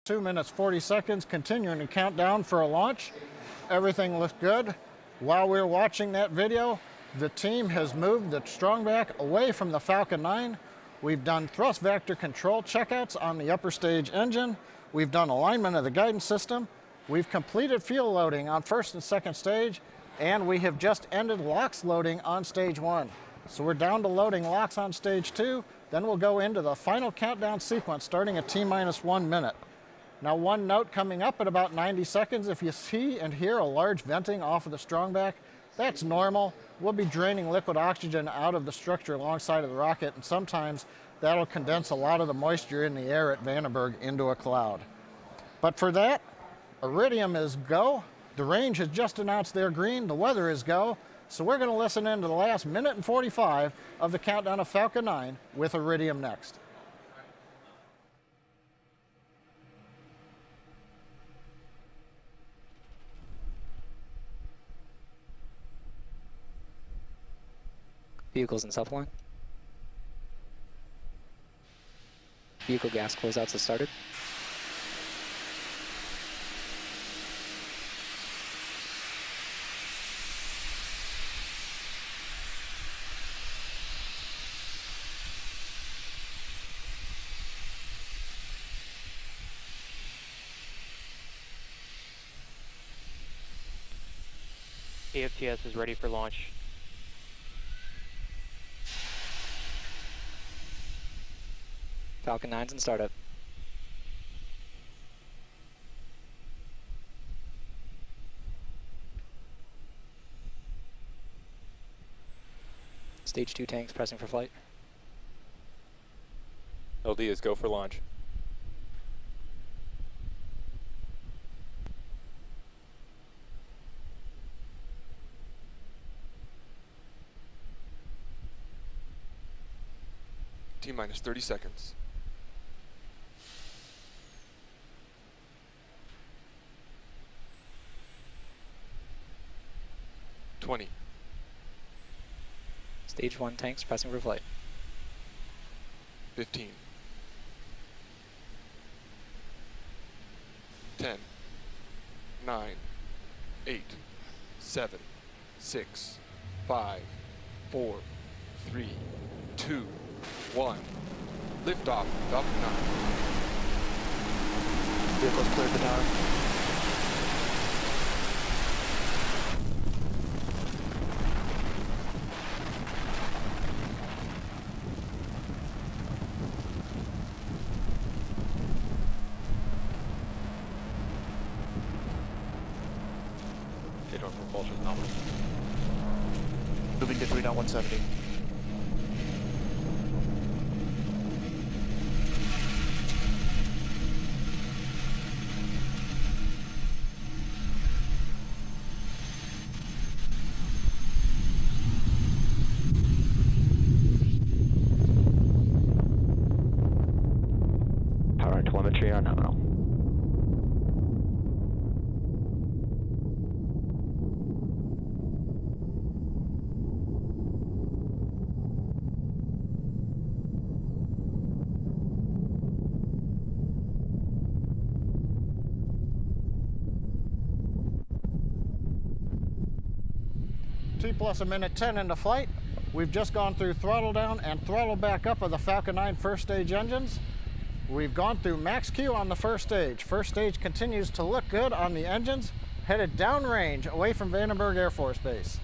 2 minutes 40 seconds, continuing to count down for a launch. Everything looks good. While we're watching that video, the team has moved the strongback away from the Falcon 9. We've done thrust vector control checkouts on the upper stage engine. We've done alignment of the guidance system. We've completed fuel loading on first and second stage, and we have just ended LOX loading on stage 1. So we're down to loading LOX on stage 2. Then we'll go into the final countdown sequence starting at T-minus 1 minute. Now, one note coming up at about 90 seconds, if you see and hear a large venting off of the strongback, that's normal. We'll be draining liquid oxygen out of the structure alongside of the rocket, and sometimes that'll condense a lot of the moisture in the air at Vandenberg into a cloud. But for that, Iridium is go. The range has just announced they're green. The weather is go. So we're going to listen into the last minute and 45 of the countdown of Falcon 9 with Iridium next. Vehicles in south line. Vehicle gas closeouts have started. AFTS is ready for launch. Falcon 9's in startup. Stage 2 tanks pressing for flight. LD is go for launch. T-minus 30 seconds. 20. Stage 1 tanks pressing for flight. 15. 10. 9. 8. 7. 6. 5. 4. 3. 2. 1. Liftoff, Falcon 9. Vehicles cleared the tower. Take over propulsion nominal. Moving to 3 knot 170. Power and telemetry are nominal. T plus a minute 10 into flight. We've just gone through throttle down and throttle back up of the Falcon 9 first stage engines. We've gone through max Q on the first stage. First stage continues to look good on the engines, headed downrange away from Vandenberg Air Force Base.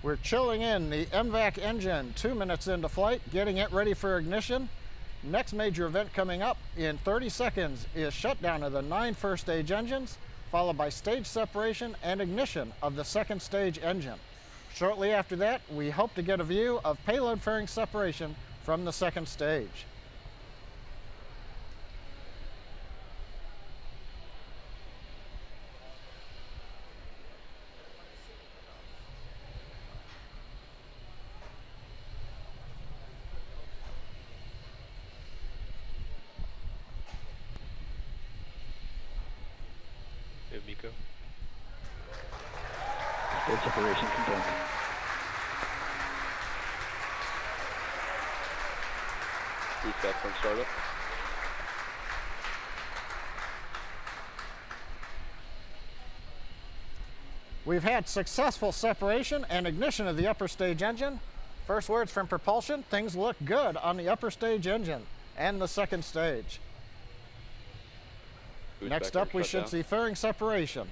We're chilling in the MVAC engine 2 minutes into flight, getting it ready for ignition. Next major event coming up in 30 seconds is shutdown of the 9 first stage engines, followed by stage separation and ignition of the second stage engine. Shortly after that, we hope to get a view of payload fairing separation from the second stage. separation confirmed. Boost back from startup. We've had successful separation and ignition of the upper stage engine. First words from propulsion, things look good on the upper stage engine and the second stage. Boost Next back up, we shut should down. see fairing separation.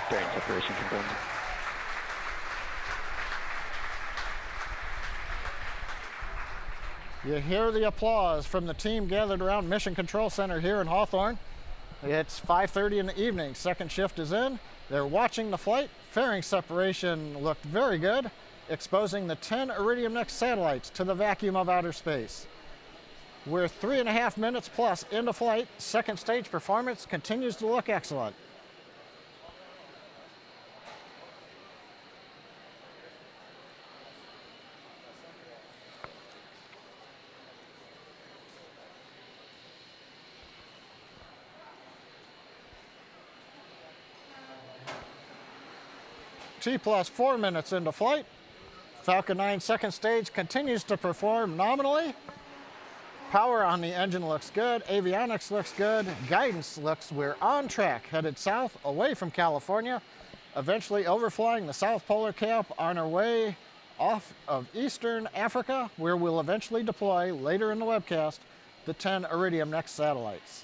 Fairing separation confirmed. You hear the applause from the team gathered around Mission Control Center here in Hawthorne. It's 5:30 in the evening. Second shift is in. They're watching the flight. Fairing separation looked very good, exposing the 10 Iridium Next satellites to the vacuum of outer space. We're 3.5 minutes plus into flight. Second stage performance continues to look excellent. T plus 4 minutes into flight. Falcon 9 second stage continues to perform nominally. Power on the engine looks good. Avionics looks good. Guidance looks we're on track, headed south away from California, eventually overflying the South Polar Cap on our way off of Eastern Africa, where we'll eventually deploy later in the webcast the 10 Iridium Next satellites.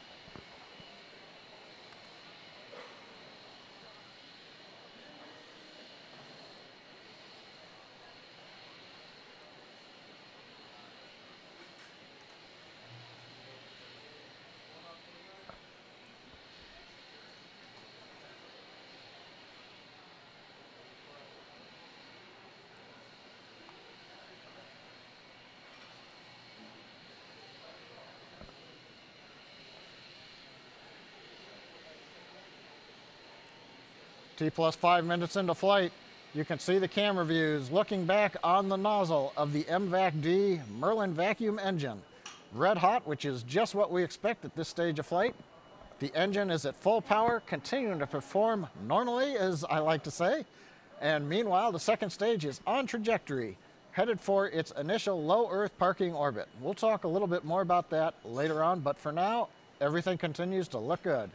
T plus 5 minutes into flight, you can see the camera views looking back on the nozzle of the MVAC-D Merlin vacuum engine. Red hot, which is just what we expect at this stage of flight. The engine is at full power, continuing to perform normally, as I like to say. And meanwhile, the second stage is on trajectory, headed for its initial low Earth parking orbit. We'll talk a little bit more about that later on, but for now, everything continues to look good.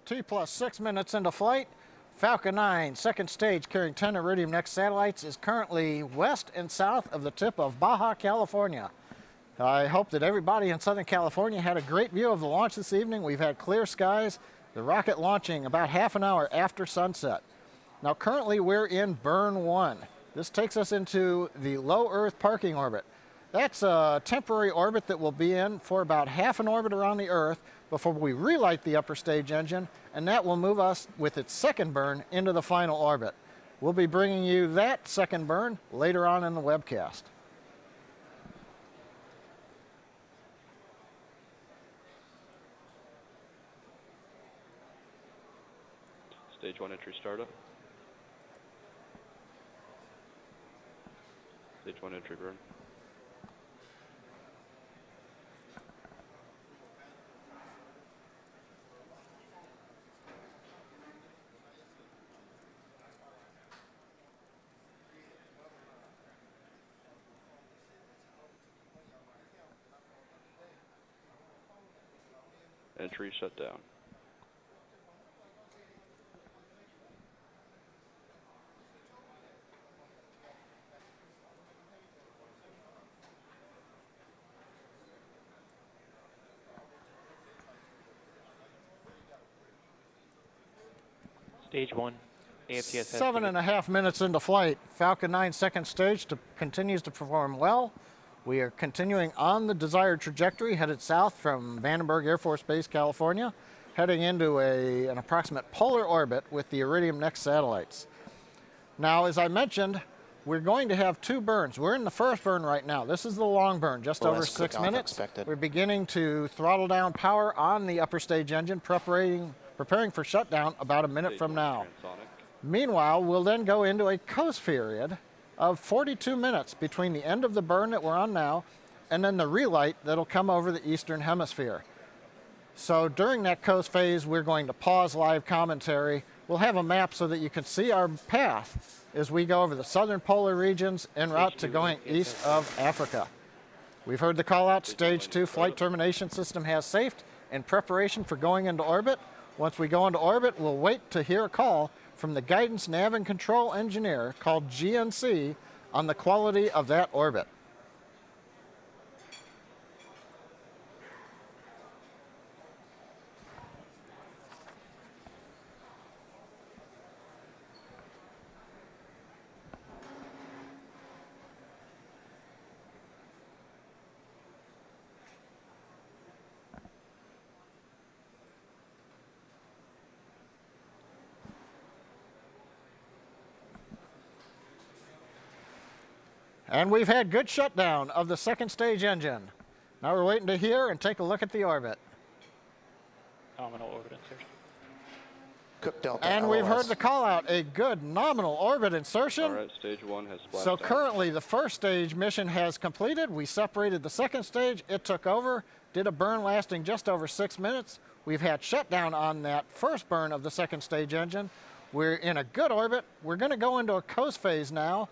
T plus 6 minutes into flight. Falcon 9, second stage, carrying 10 Iridium Next satellites, is currently west and south of the tip of Baja California. I hope that everybody in Southern California had a great view of the launch this evening. We've had clear skies, the rocket launching about half an hour after sunset. Now currently we're in burn 1. This takes us into the low Earth parking orbit. That's a temporary orbit that we'll be in for about half an orbit around the Earth before we relight the upper stage engine, and that will move us with its second burn into the final orbit. We'll be bringing you that second burn later on in the webcast. Stage 1 entry startup. Stage 1 entry burn. Entry shut down. Stage 1, AFTS has 7.5 minutes into flight. Falcon 9 second stage continues to perform well. We are continuing on the desired trajectory, headed south from Vandenberg Air Force Base, California, heading into an approximate polar orbit with the Iridium next satellites. Now, as I mentioned, we're going to have 2 burns. We're in the first burn right now. This is the long burn, just over 6 minutes. We're beginning to throttle down power on the upper stage engine, preparing for shutdown about a minute from now. Meanwhile, we'll then go into a coast period of 42 minutes between the end of the burn that we're on now and then the relight that'll come over the eastern hemisphere. So during that coast phase, we're going to pause live commentary. We'll have a map so that you can see our path as we go over the southern polar regions en route to going east of Africa. We've heard the call out, stage 2 flight termination system has safed in preparation for going into orbit. Once we go into orbit, we'll wait to hear a call from the guidance nav and control engineer called GNC on the quality of that orbit. And we've had good shutdown of the second stage engine. Now we're waiting to hear and take a look at the orbit. Nominal orbit insertion. Cook Delta. And we've heard the call out, a good nominal orbit insertion. All right, stage 1 has splashed So down. currently the first stage mission has completed. We separated the second stage. It took over, did a burn lasting just over 6 minutes. We've had shutdown on that first burn of the second stage engine. We're in a good orbit. We're going to go into a coast phase now,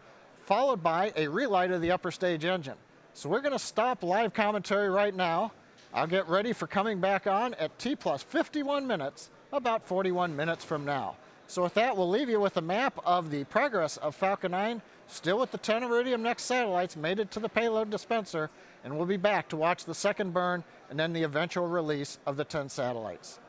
followed by a relight of the upper stage engine. So we're going to stop live commentary right now. I'll get ready for coming back on at T plus 51 minutes, about 41 minutes from now. So with that, we'll leave you with a map of the progress of Falcon 9, still with the 10 Iridium next satellites, made it to the payload dispenser, and we'll be back to watch the second burn and then the eventual release of the 10 satellites.